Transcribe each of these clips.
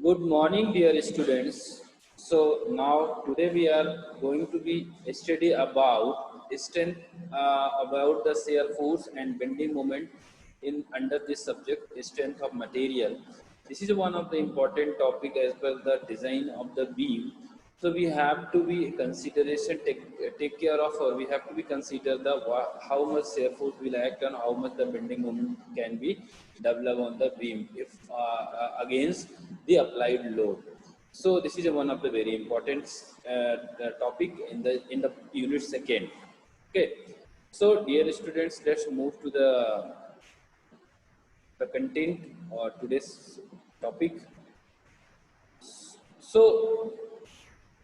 Good morning, dear students. So now today we are going to be study about strength, about the shear force and bending moment in under this subject, strength of material. This is one of the important topic as well the design of the beam. So we have to be consideration take care of, or we have to be consider the how much shear force will act and how much the bending moment can be developed on the beam if against the applied load. So this is one of the very important topic in the unit second. Okay. So dear students, let's move to the content or today's topic. So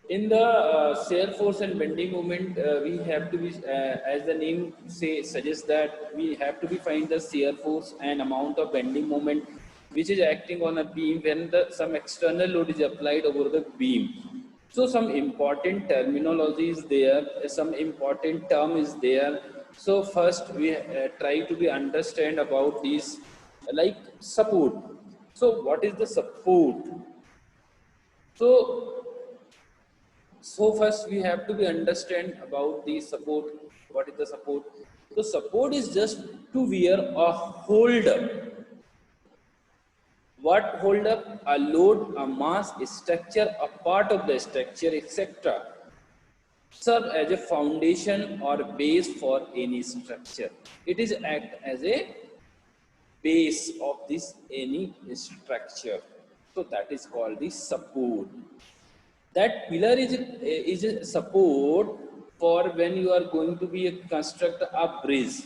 in the shear force and bending moment, we have to be, as the name say suggests that we have to be find the shear force and amount of bending moment which is acting on a beam when some external load is applied over the beam. So some important terminology is there, some important term is there. So first we try to be understand about these like support. So what is the support? So so first we have to be understand about the support. What is the support? So support is just to wear a holder. What hold up? A load, a mass, a structure, a part of the structure, etc. Serve as a foundation or base for any structure. It is act as a base of this any structure. So that is called the support. That pillar is a support for when you are going to be a construct a bridge.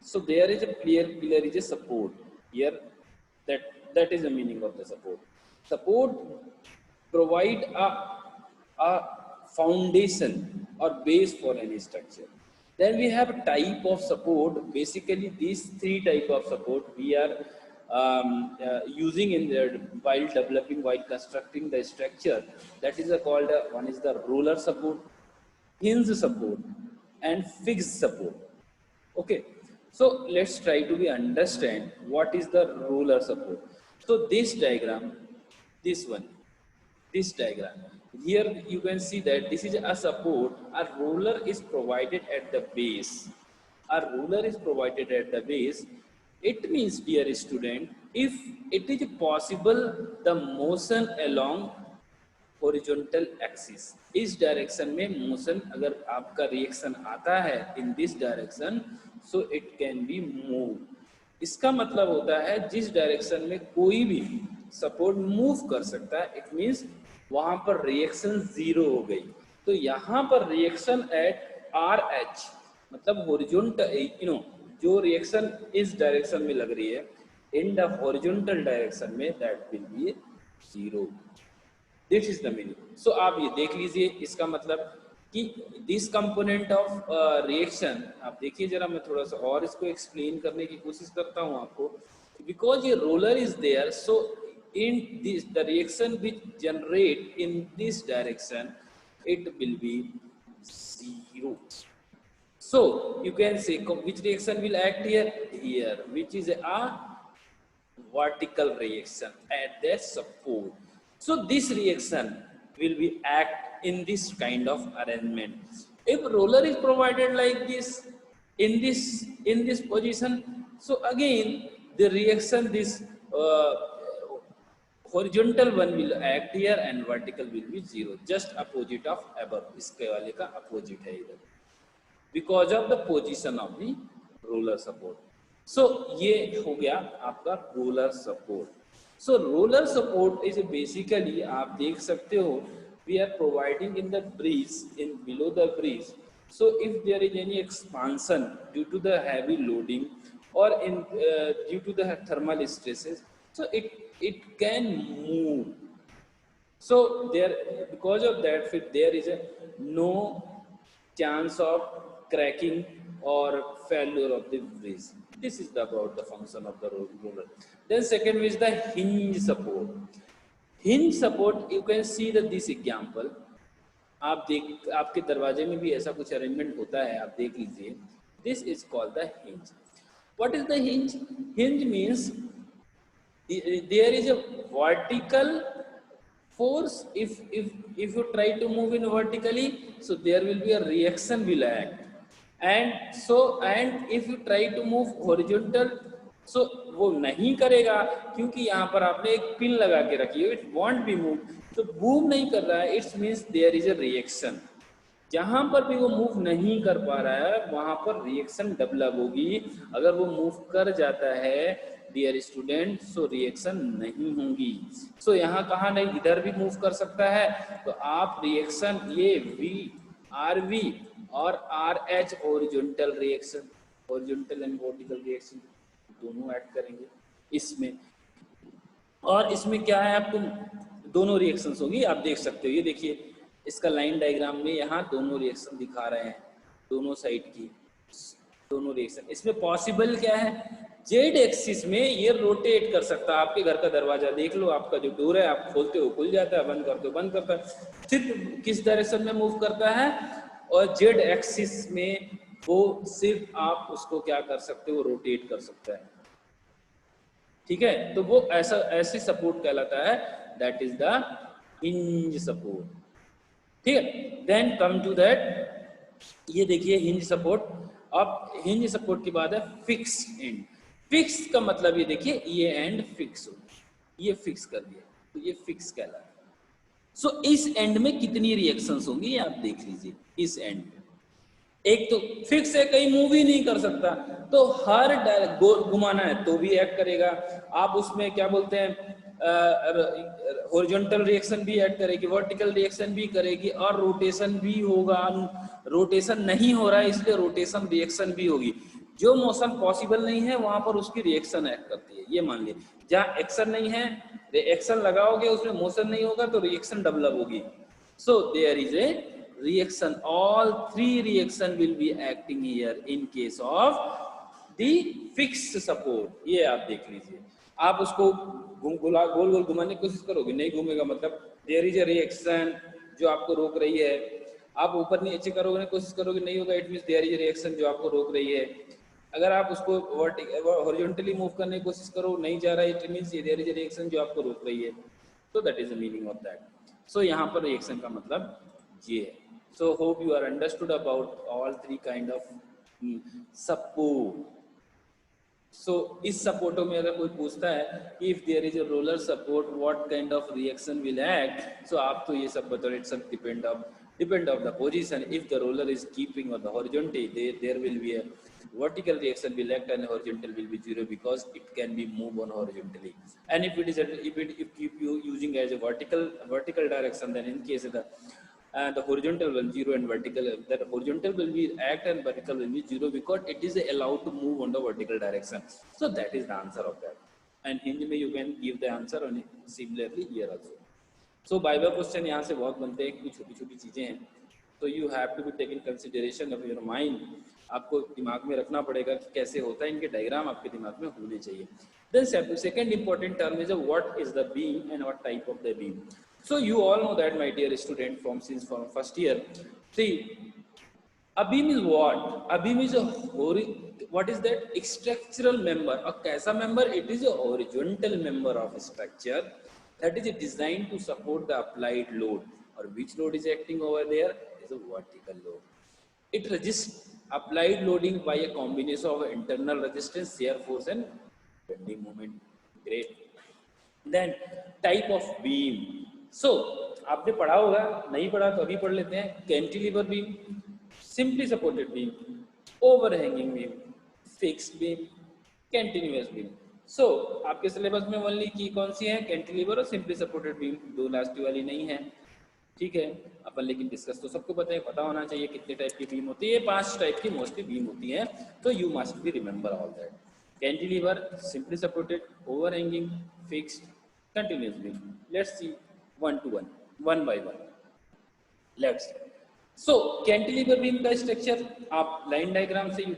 So there is a clear pillar is a support here. That is the meaning of the support. Support provide a foundation or base for any structure. Then we have a type of support. Basically these three type of support we are using in the while developing, while constructing the structure. That is called one is the roller support, hinge support, and fixed support. Okay, so let's try to be understand what is the roller support. So this diagram, this one, this diagram here, you can see that this is a support. A roller is provided at the base. A roller is provided at the base. It means, dear student, if it is possible the motion along horizontal axis, इस direction में motion अगर आपका reaction आता है इन this direction, so it can be move. इसका मतलब होता है जिस डायरेक्शन में कोई भी सपोर्ट मूव कर सकता है, इट मींस वहां पर रिएक्शन जीरो हो गई. तो यहां पर रिएक्शन एट आर एच मतलब हॉरिजॉन्टल, जो रिएक्शन इस डायरेक्शन में लग रही है इन द हॉरिजॉन्टल डायरेक्शन में, that will be zero. This is the meaning. So आप ये देख लीजिए, इसका मतलब कि दिस कंपोनेंट ऑफ रिएक्शन, आप देखिए जरा, मैं थोड़ा सा और इसको एक्सप्लेन करने की कोशिश करता हूँ आपको. बिकॉज ये roller is there, so in this the reaction which generate in this direction, it will be zero. So you can say which reaction will act here, which is a vertical reaction at their support. So this reaction will be act in this kind of arrangement. If roller is provided like this in this position, so again the reaction this horizontal one will act here and vertical will be zero, just opposite of above. इसके वाले का opposite है इधर, because of the position of the roller support. So ये हो गया आपका roller support. So roller support is basically, आप देख सकते हो, we are providing in the bridge, in below the bridge. So if there is any expansion due to the heavy loading or in due to the thermal stresses, so it can move. So there, because of that, there is a no chance of cracking or failure of the bridge. This is about the function of the roller. Then second is the hinge support. Hinge support, you can see that this example. आप देख, आपके दरवाजे में भी ऐसा कुछ arrangement होता है, आप देख लीजिए. This is called the hinge. What is the hinge? Hinge means there is a vertical force, if you try to move in vertically, so there will be a reaction will act, and if you try to move horizontal, so वो नहीं करेगा, क्योंकि यहाँ पर आपने एक pin लगा के रखी है, इट वॉन्ट बी मूव, तो मूव नहीं कर रहा है, it's means there is a reaction. जहां पर भी वो मूव नहीं कर पा रहा है वहां पर रिएक्शन डेवलप होगी। अगर वो मूव कर जाता है डियर स्टूडेंट, सो रिएक्शन नहीं होंगी। सो यहाँ कहाँ नहीं, इधर भी मूव कर सकता है, तो आप रिएक्शन ये वी आर वी और R H horizontal reaction, horizontal and vertical reaction दोनों ऐड करेंगे इसमें। और इसमें क्या है, आपको दोनों रिएक्शंस होगी, आप देख सकते हो, ये देखिए इसका लाइन डायग्राम में यहाँ दोनों रिएक्शन दिखा रहे हैं, दोनों साइड की दोनों रिएक्शन। इसमें पॉसिबल क्या है, जेड एक्सिस में ये रोटेट कर सकता है। आपके घर का दरवाजा देख लो, आपका जो डोर है आप खोलते हो खुल जाता है, बंद करते हो बंद करता है, सिर्फ किस डायरेक्शन में मूव करता है, और जेड एक्सिस में वो सिर्फ आप उसको क्या कर सकते हो, रोटेट कर सकता है। ठीक है, तो वो ऐसा ऐसी सपोर्ट कहलाता है, that is the hinge support. ठीक है, देन कम टू दैट, ये देखिए हिंज सपोर्ट। अब हिंज सपोर्ट की बात है फिक्स एंड। फिक्स का मतलब ये देखिए, ये एंड फिक्स हो, ये फिक्स कर दिया तो ये फिक्स कहलाता है। सो इस एंड में कितनी रिएक्शंस होंगी आप देख लीजिए। इस एंड में एक तो फिक्स है, कहीं मूव ही नहीं कर सकता, तो हर घुमाना है तो भी एक्ट करेगा। आप उसमें क्या बोलते हैं, हॉरिजॉन्टल रिएक्शन भी ऐड करेगी, वर्टिकल रिएक्शन भी करेगी, और रोटेशन भी होगा। रोटेशन नहीं हो रहा है इसलिए रोटेशन रिएक्शन भी होगी। जो मोशन पॉसिबल नहीं है वहां पर उसकी रिएक्शन ऐड करती है, ये मान लीजिए। जहाँ एक्शन नहीं है, रिएक्शन लगाओगे उसमें मोशन नहीं होगा तो रिएक्शन डेवलप होगी। So there is a reaction, all three reaction will be acting here in case of the fixed support। ये आप देख लीजिए, आप उसको गोल गोल घुमाने की कोशिश करोगे, नहीं घूमेगा, मतलब there is a reaction जो आपको रोक रही है। आप ऊपर नीचे करोगे कोशिश करोगे, नहीं होगा, it means there is a reaction जो आपको रोक रही है। अगर आप उसको हॉरिजॉन्टली मूव करने की कोशिश करो, नहीं जा रहा है, it means there is a reaction जो आपको रोक रही है। तो that is the meaning of that। so यहाँ पर रिएक्शन का मतलब ये है। So hope you are understood about all three kind of support। So इस सपोर्टों में अगर कोई पूछता है if there is a roller support what kind of reaction will act, so आप तो ये सब बताओ, it's depend of the position। If the roller is keeping on the horizontal, there will be a vertical reaction will act and horizontal will be zero because it can be moved on horizontally। And if it is if you using as a vertical direction, then in case of the horizontal will be zero and vertical, that horizontal will be act and vertical will be zero because it is allowed to move on the vertical direction। So that is the answer of that। And hinge में you can give the answer on similarly here also। So viva question यहाँ से बहुत बनते हैं, कुछ छोटी छोटी चीजें हैं, तो you have to be taken consideration of your mind। आपको दिमाग में रखना पड़ेगा कि कैसे होता है, इनके डायग्राम आपके दिमाग में होने चाहिए। Then second important term is what is the beam and what type of the beam। So you all know that, my dear student, from first year। See, a beam is what? A beam is a what is that? Structural member। A कैसा member? It is a horizontal member of structure that is designed to support the applied load। Or which load is acting over there? Is a vertical load। It resists applied loading by a combination of internal resistance, shear force and bending moment। Great। Then type of beam। So आपने पढ़ा होगा, नहीं पढ़ा तो अभी पढ़ लेते हैं। Cantilever beam, simply supported beam, overhanging beam, fixed beam, continuous beam. So आपके सिलेबस में ओनली की कौन सी है, कैंटिलीवर और सिंपली सपोर्टेड बीम, दो लास्ट वाली नहीं है। ठीक है, अपन लेकिन डिस्कस तो सबको पता होना चाहिए कितने टाइप की बीम होती है। 5 टाइप की मोस्टली बीम होती है, तो you must be remember all that. Cantilever, simply supported, overhanging, fixed, continuous beam. Let's see one to one by one। Let's see। So cantilever beam का स्ट्रक्चर आप line diagram से you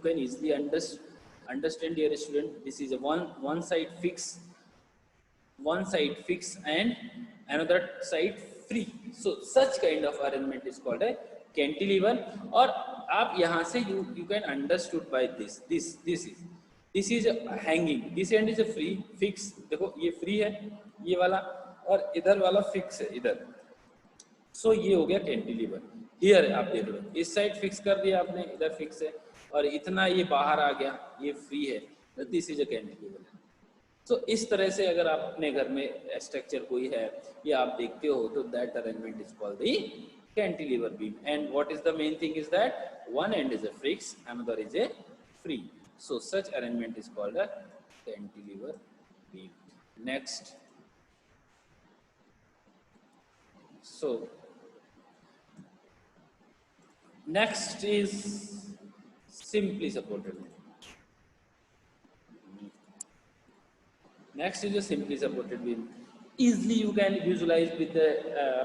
can easily understand dear student। This is a one side fix and another side free। So such kind of arrangement is called a cantilever। और आप यहाँ से you can understood by this is a hanging, this end is a free fix। देखो ये free है ये वाला, और इधर वाला फिक्स है इधर। सो ये हो गया कैंटिलीवर। हियर आप देख लो, इस साइड फिक्स कर दिया आपने, इधर फिक्स है, और इतना ये बाहर आ गया, ये फ्री है, तो दिस इज अ कैंटिलीवर। तो इस तरह से अगर आप अपने घर में स्ट्रक्चर कोई है या आप देखते हो, तो that arrangement is called the cantilever beam. And what is the main thing is that one and is a fix, another is a free. So such arrangement is called a cantilever beam. Next, so next is simply supported. Next is a simply supported beam. Easily you can visualize with the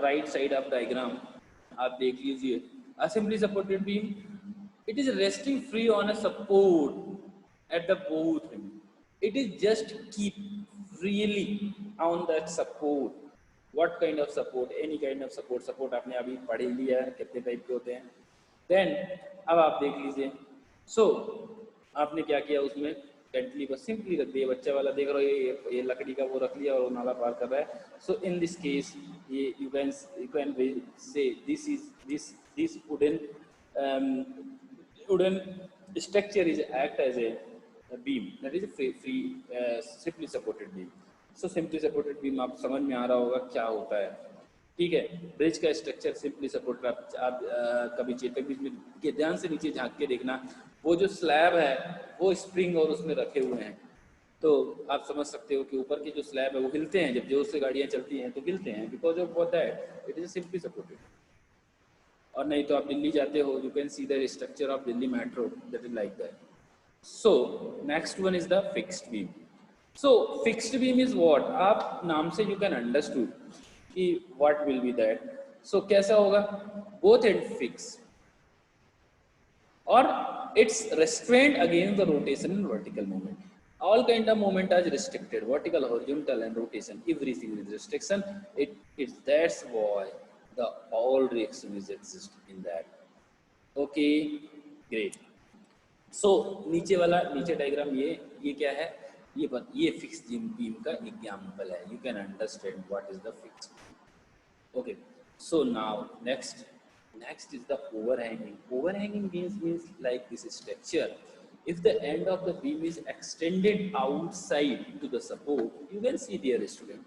right side of diagram. आप देख लीजिए, a simply supported beam, it is resting free on a support at the both end. It is just keep freely on that support. What kind of support? Any kind of support. Support आपने अभी पढ़ ही लिया है कितने type के होते हैं। Then अब आप देख लीजिए, so आपने क्या किया, उसमें कैंटिलीवर सिंपली रख दिया। बच्चा वाला देख रहे हो, ये लकड़ी का वो रख लिया और वो नाला पार कर रहा है। सो इन दिस केस ये you can say this wooden structure is act as a beam, that is a free simply supported beam. So simply supported beam आप समझ में आ रहा होगा क्या होता है, ठीक है। ब्रिज का स्ट्रक्चर सिंपली सपोर्टेड, आप कभी चेतक ब्रिज में के ध्यान से नीचे झांक के देखना, वो जो स्लैब है वो स्प्रिंग और उसमें रखे हुए हैं, तो आप समझ सकते हो कि ऊपर की जो स्लैब है वो हिलते हैं, जब जोर से गाड़ियां चलती हैं तो हिलते हैं, because of what that it is simply supported. और नहीं तो आप दिल्ली जाते हो, you can see the structure of Delhi metro, that is like that. So next one is the fixed beam. So fixed beam is what, आप नाम से you can understood कि व्हाट विल बी दैट। सो कैसा होगा, both and fix or it's restrained against the rotation and vertical movement. All kind of movement are restricted, vertical, horizontal and rotation, everything is restriction. It's that's why the all reactions exist in that. Okay, great. So नीचे वाला, नीचे diagram ये क्या है, ये fix beam का example है, you can understand what is the fixed. Okay, so now next is the overhanging. Overhanging means like this structure. If the end of the beam is extended outside to the support, you can see dear student,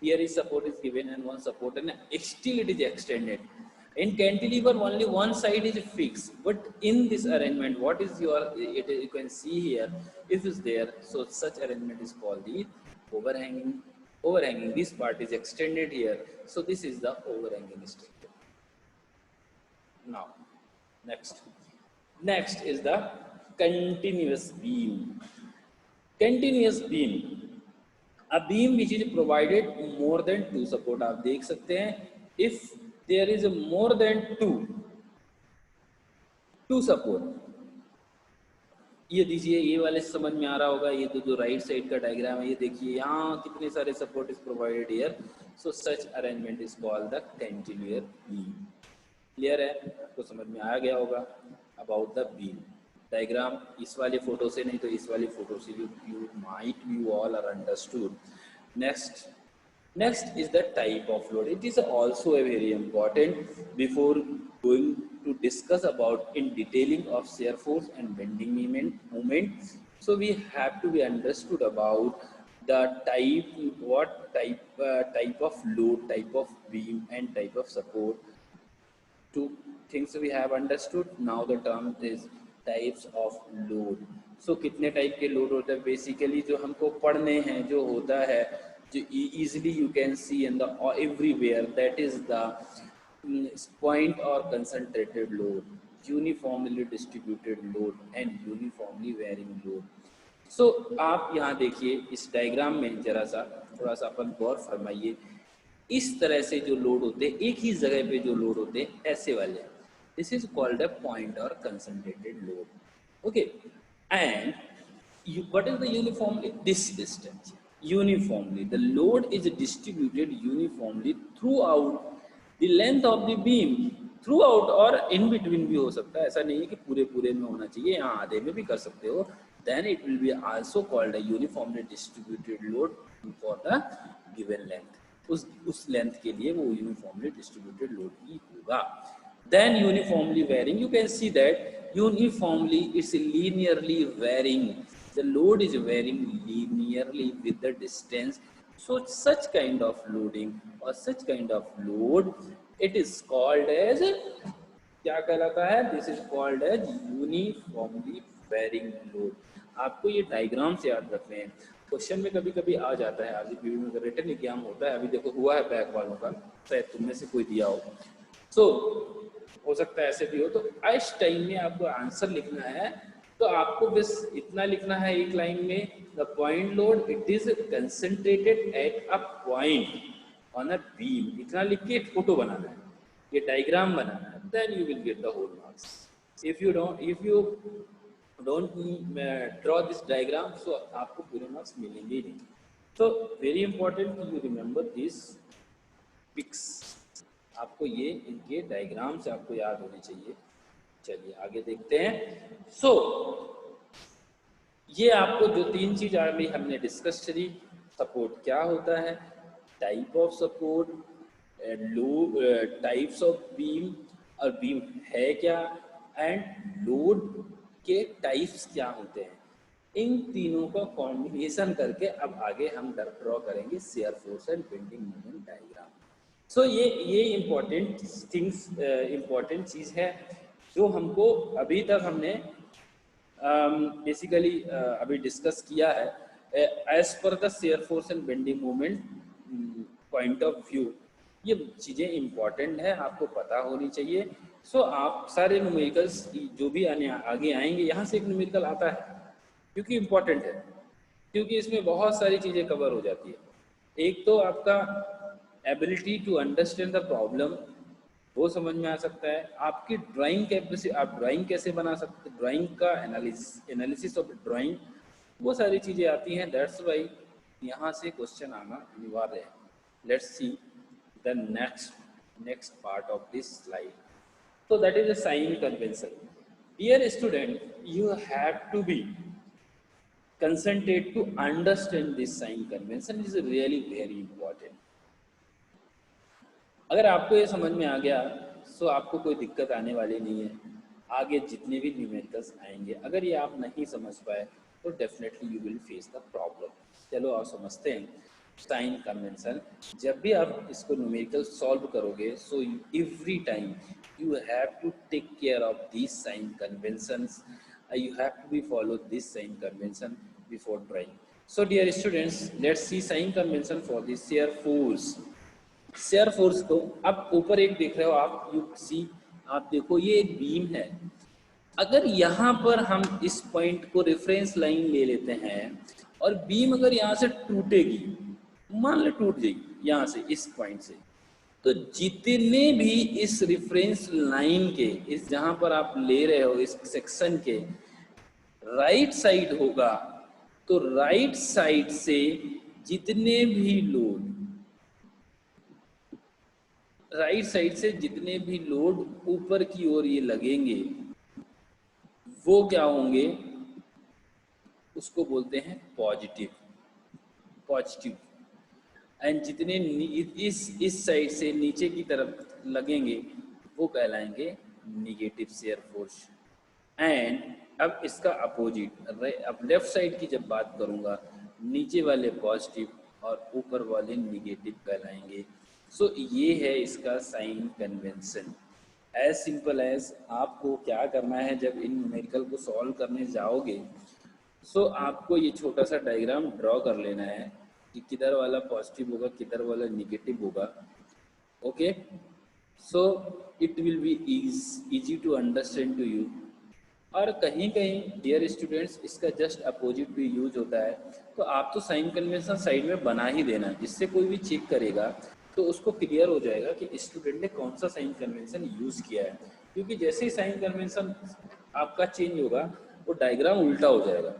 here is support is given and one support and still it is extended. In cantilever only one side is fixed, but in this arrangement what is your, you can see here, if is there, so such arrangement is called the overhanging. Overhanging, this part is extended here, so this is the overhanging structure. Now next is the continuous beam. Continuous beam, a beam which is provided more than two support. आप देख सकते हैं, if there is more than two support, ये दीजिए, ये वाले समझ में आ रहा होगा, ये तो जो राइट साइड का डायग्राम है, ये देखिए यहाँ कितने सारे support is provided here. So such arrangement is called the cantilever beam. Clear है, आपको समझ में आ गया होगा अबाउट द बीम डायग्राम। इस वाले फोटो से नहीं तो इस वाली फोटो से you might you all are understood. Next is the type of load. It is also a very important before going to discuss about in detailing of shear force and bending moment. So we have to be understood about the type, what type of load, type of beam and type of support. Two things we have understood. Now the term is types of load. So कितने type के load होते हैं, basically जो हमको पढ़ने हैं, जो होता है, जो easily you can see in the everywhere, that is the point or concentrated load, uniformly distributed load and uniformly varying load. So आप यहाँ देखिए इस डायग्राम में जरा सा थोड़ा सा अपन गौर फरमाइए, इस तरह से जो लोड होते हैं, एक ही जगह पे जो लोड होते हैं, ऐसे वाले, this is called a point और concentrated load. Okay, and what is the uniformly? This distance uniformly, the load is distributed uniformly throughout the length of the beam, throughout और in between भी हो सकता है, ऐसा नहीं है कि पूरे में होना चाहिए, यहाँ आधे में भी कर सकते हो. Then it will be also called a uniformly distributed load for the given length. उस लेंथ के लिए वो यूनिफॉर्मली डिस्ट्रीब्यूटेड लोड ही होगा. Then uniformly varying, you can see that uniformly it's linearly varying. The load is varying linearly with the distance. So such kind of loading or such kind of load, it is called as, क्या कहलाता है? This is called as uniformly varying load. आपको ये diagram से याद रखने हैं. Question में कभी कभी आ जाता है, आज भी में रिटन एग्जाम होता है, अभी देखो हुआ है बैक वालों का, शायद तुमने से कोई दिया हो. सो हो सकता है ऐसे भी हो. तो इस टाइम में आपको आंसर लिखना है, तो आपको बस इतना लिखना है एक लाइन में, the point load it is concentrated at a point on a beam. इतना लिख के एक फोटो बनाना है, ये डायग्राम बनाना है, then you will get the whole marks. If you don't draw this diagram, so आपको पूरे मार्क्स मिलेंगे ही नहीं. तो very important you remember this pics. आपको ये डायग्राम से आपको याद होने चाहिए. चलिए आगे देखते हैं. सो ये आपको जो 3 चीज अभी हमने डिस्कस करी, सपोर्ट क्या होता है, type of support, types of beam और बीम है क्या, एंड लोड के टाइप्स क्या होते हैं. इन तीनों का कॉम्बिनेशन करके अब आगे हम ड्रॉ करेंगे shear force and bending moment diagram. So ये इम्पोर्टेंट थिंग्स, इम्पोर्टेंट चीज़ है जो हमको अभी तक हमने बेसिकली अभी डिस्कस किया है. As per the shear force and bending moment point of view, ये चीज़ें इम्पॉर्टेंट है, आपको पता होनी चाहिए. सो आप सारे न्यूमेरिकल्स जो भी आगे आएंगे, यहाँ से एक न्यूमेरिकल आता है क्योंकि इम्पॉर्टेंट है, क्योंकि इसमें बहुत सारी चीज़ें कवर हो जाती है. एक तो आपका ability to understand the problem, वो समझ में आ सकता है. आपकी ड्राइंग कैपेसिटी, आप ड्राइंग कैसे बना सकते, ड्राइंग का एनालिसिस ऑफ ड्राइंग, वो सारी चीज़ें आती हैं. दैट्स वाई यहाँ से क्वेश्चन आना अनिवार्य है. Let's see the next part of this slide. So that is a sign convention. Dear student, you have to be concentrate to understand this sign convention. Is really very important. अगर आपको ये समझ में आ गया, तो आपको कोई दिक्कत आने वाली नहीं है. आगे जितने भी न्यूमेरिकल्स आएंगे, अगर ये आप नहीं समझ पाए तो definitely you will face the problem. चलो आप समझते हैं साइन कन्वेंशन. जब भी आप इसको न्यूमेरिकल सॉल्व करोगे, so every time you have to take care of these sign conventions. You have to be follow this sign convention before drawing. So dear students, let's see sign convention for the shear force. shear force को अब ऊपर एक देख रहे हो आप, you see, आप देखो ये एक बीम है. अगर यहाँ पर हम इस पॉइंट को रेफरेंस लाइन ले लेते हैं और बीम अगर यहाँ से टूटेगी, मान लो टूट जाएगी यहाँ से इस पॉइंट से, तो जितने भी इस रेफरेंस लाइन के, इस जहां पर आप ले रहे हो इस सेक्शन के राइट साइड होगा, तो राइट साइड से जितने भी लोड, राइट साइड से जितने भी लोड ऊपर की ओर ये लगेंगे, वो क्या होंगे, उसको बोलते हैं पॉजिटिव. एंड जितने इस साइड से नीचे की तरफ लगेंगे वो कहलाएंगे निगेटिव शेयर फोर्स. एंड अब इसका अपोजिट, अब लेफ्ट साइड की जब बात करूंगा, नीचे वाले पॉजिटिव और ऊपर वाले निगेटिव कहलाएंगे. सो ये है इसका sign convention. As simple as आपको क्या करना है, जब इन न्यूमेरिकल को सॉल्व करने जाओगे, सो आपको ये छोटा सा डायग्राम ड्रॉ कर लेना है कि किधर वाला पॉजिटिव होगा, किधर वाला निगेटिव होगा. Okay, so it will be easy to understand to you. और कहीं कहीं डियर स्टूडेंट्स इसका जस्ट अपोजिट भी यूज होता है. तो आप तो साइन कन्वेंशन साइड में बना ही देना, जिससे कोई भी चेक करेगा तो उसको क्लियर हो जाएगा कि स्टूडेंट ने कौन सा साइन कन्वेंशन यूज किया है. क्योंकि जैसे ही साइन कन्वेंशन आपका चेंज होगा, वो डायग्राम उल्टा हो जाएगा.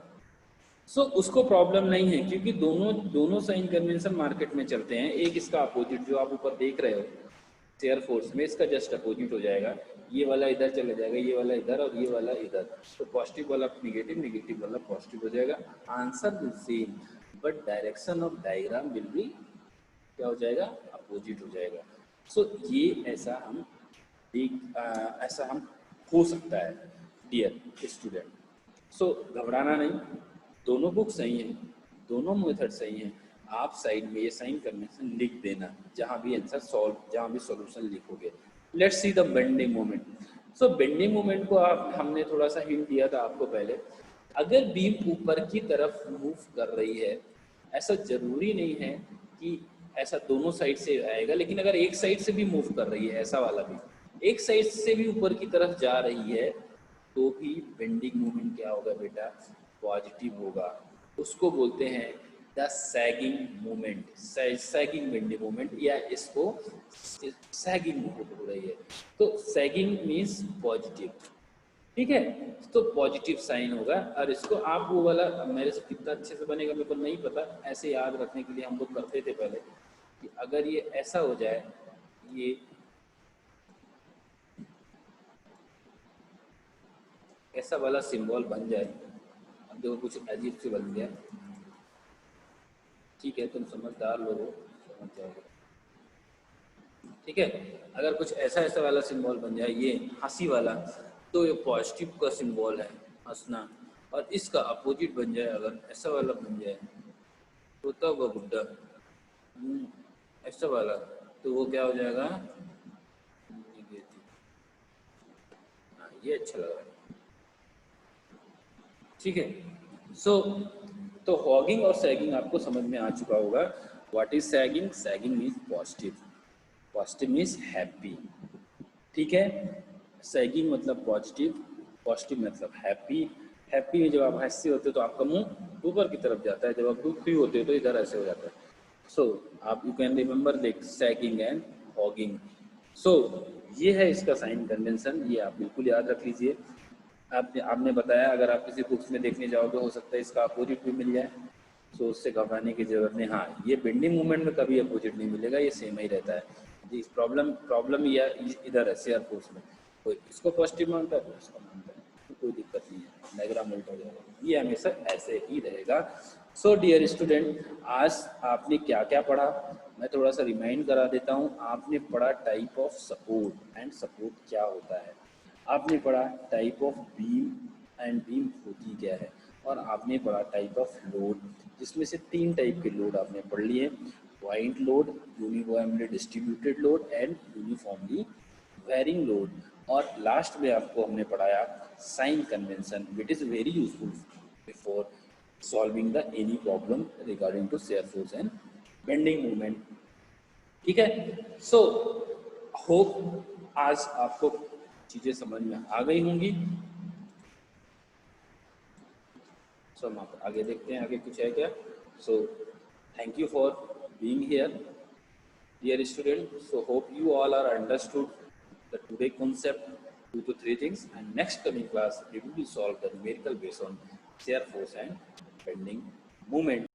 सो उसको प्रॉब्लम नहीं है, क्योंकि दोनों साइन कन्वेंशन मार्केट में चलते हैं. एक इसका अपोजिट जो आप ऊपर देख रहे हो शेयर फोर्स में, इसका जस्ट अपोजिट हो जाएगा. ये वाला इधर चला जाएगा, ये वाला इधर और ये वाला इधर. तो पॉजिटिव वाला निगेटिव, निगेटिव वाला पॉजिटिव हो जाएगा. Answer will same but direction of diagram will be क्या हो जाएगा, अपोजिट हो जाएगा। सो ये ऐसा हम ऐसा हम हो सकता है डियर स्टूडेंट। सो घबराना नहीं, दोनों बुक सही हैं, दोनों मेथड सही हैं। आप साइड में ये साइन करने से लिख देना जहाँ भी आंसर सॉल्व, जहाँ भी सॉल्यूशन लिखोगे। Let's see the bending moment. So bending moment को आप हमने थोड़ा सा हिंट दिया था आपको पहले। अगर बीम ऊपर की तरफ मूव कर रही है, ऐसा जरूरी नहीं है कि ऐसा दोनों साइड से आएगा, लेकिन अगर एक साइड से भी मूव कर रही है, ऐसा वाला भी एक साइड से भी ऊपर की तरफ जा रही है, तो भी बेंडिंग मोमेंट क्या होगा बेटा, पॉजिटिव होगा। उसको बोलते हैं the sagging moment, sagging bending moment, या इसको सैगिंग हो रही है, तो सैगिंग मीन्स पॉजिटिव। ठीक है, तो पॉजिटिव साइन होगा। और इसको आप वो वाला, मेरे से कितना अच्छे से बनेगा मेरे को नहीं पता, ऐसे याद रखने के लिए हम लोग करते थे पहले कि अगर ये ऐसा हो जाए, ये ऐसा वाला सिंबल बन जाए, अब देखो कुछ अजीब से बन गया, ठीक है, तुम समझदार लोग हो, समझ जाओगे। ठीक है, अगर कुछ ऐसा ऐसा वाला सिंबल बन जाए, ये हंसी वाला, तो ये पॉजिटिव का सिंबल है, हंसना। और इसका अपोजिट बन जाए, अगर ऐसा वाला बन जाए, रोता हुआ बुड्ढा, ऐसा वाला, तो वो क्या हो जाएगा, हाँ, ये अच्छा लग रहा है। ठीक है, सो तो हॉगिंग और सैगिंग आपको समझ में आ चुका होगा। What is sagging, sagging means positive, positive means happy. ठीक है, सैगिंग मतलब पॉजिटिव, पॉजिटिव मतलब हैप्पी। हैप्पी में जब आप हंसते होते हो तो आपका मुंह ऊपर की तरफ जाता है, जब आप दुखी होते हो तो इधर ऐसे हो जाता है। सो आप you can remember like sagging and hogging. So ये है इसका साइन कन्वेंशन, ये आप बिल्कुल याद रख लीजिए। आपने बताया अगर आप किसी बुक्स में देखने जाओ तो हो सकता है इसका अपोजिट भी मिल जाए, सो उससे घबराने की जरूरत नहीं। हाँ, ये बेंडिंग मूवमेंट में कभी अपोजिट नहीं मिलेगा, ये सेम ही रहता है। इस प्रॉब्लम प्रॉब्लम या इधर है शेयर फोर्स में, कोई इसको पॉजिटिव मानता है, कोई इसको मानता है, तो कोई दिक्कत नहीं है, डायग्राम उल्टा हो जाएगा, ये हमेशा ऐसे ही रहेगा। सो डियर स्टूडेंट, आज आपने क्या क्या पढ़ा, मैं थोड़ा सा रिमाइंड करा देता हूँ। आपने पढ़ा type of support and support क्या होता है, आपने पढ़ा type of beam and beam होती क्या है, और आपने पढ़ा टाइप ऑफ लोड, जिसमें से 3 टाइप के लोड आपने पढ़ लिए, point load, uniformly distributed load and uniformly varying load. और लास्ट में आपको हमने पढ़ाया sign convention, which is very useful before solving the any problem regarding to shear force and bending movement. ठीक है, सो होप आज आपको चीजें समझ में आ गई होंगी। सो हम आगे देखते हैं, आगे कुछ है क्या। So thank you for being here dear student. So hope you all are understood the today concept 2 to 3 things, and next coming class we will solve the numerical based on shear force and bending moment.